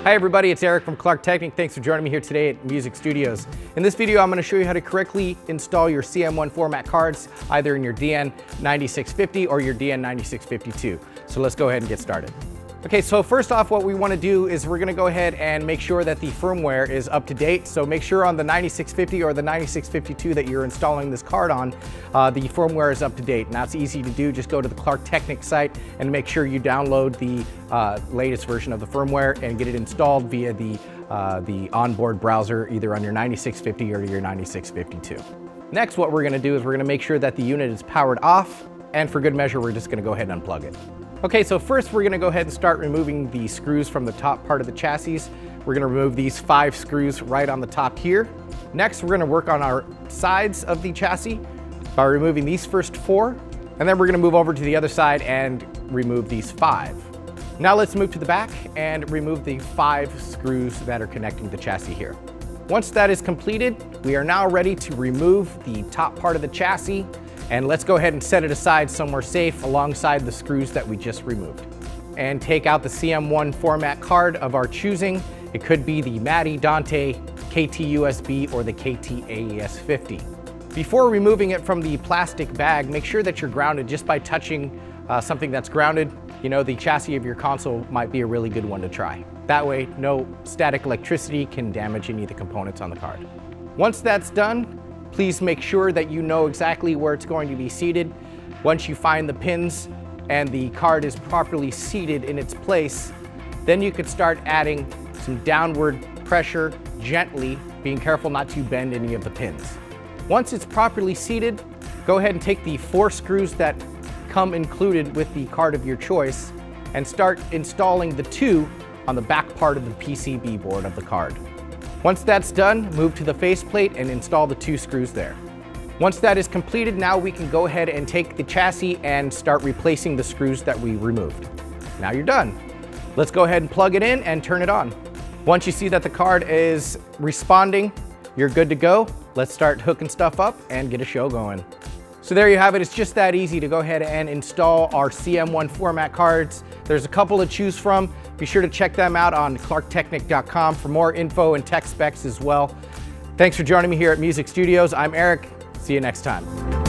Hi everybody, it's Eric from KLARK TEKNIK. Thanks for joining me here today at Music Studios. In this video, I'm going to show you how to correctly install your CM1 format cards, either in your DN9650 or your DN9652. So let's go ahead and get started. Okay, so first off, what we want to do is we're going to go ahead and make sure that the firmware is up to date. So make sure on the 9650 or the 9652 that you're installing this card on, the firmware is up to date. And that's easy to do. Just go to the KLARK TEKNIK site and make sure you download the latest version of the firmware and get it installed via the onboard browser, either on your 9650 or your 9652. Next, what we're going to do is we're going to make sure that the unit is powered off. And for good measure, we're just going to go ahead and unplug it. Okay, so first we're going to go ahead and start removing the screws from the top part of the chassis. We're going to remove these 5 screws right on the top here. Next, we're going to work on our sides of the chassis by removing these first 4. And then we're going to move over to the other side and remove these 5. Now let's move to the back and remove the 5 screws that are connecting the chassis here. Once that is completed, we are now ready to remove the top part of the chassis. And let's go ahead and set it aside somewhere safe alongside the screws that we just removed. And take out the CM1 format card of our choosing. It could be the Matty Dante KT-USB or the KT-AES50. Before removing it from the plastic bag, make sure that you're grounded just by touching something that's grounded. You know, the chassis of your console might be a really good one to try. That way, no static electricity can damage any of the components on the card. Once that's done, please make sure that you know exactly where it's going to be seated. Once you find the pins and the card is properly seated in its place, then you could start adding some downward pressure gently, being careful not to bend any of the pins. Once it's properly seated, go ahead and take the 4 screws that come included with the card of your choice and start installing the 2 on the back part of the PCB board of the card. Once that's done, move to the faceplate and install the 2 screws there. Once that is completed, now we can go ahead and take the chassis and start replacing the screws that we removed. Now you're done. Let's go ahead and plug it in and turn it on. Once you see that the card is responding, you're good to go. Let's start hooking stuff up and get a show going. So there you have it. It's just that easy to go ahead and install our CM1 format cards. There's a couple to choose from. Be sure to check them out on KLARKTechnik.com for more info and tech specs as well. Thanks for joining me here at Music Studios. I'm Eric. See you next time.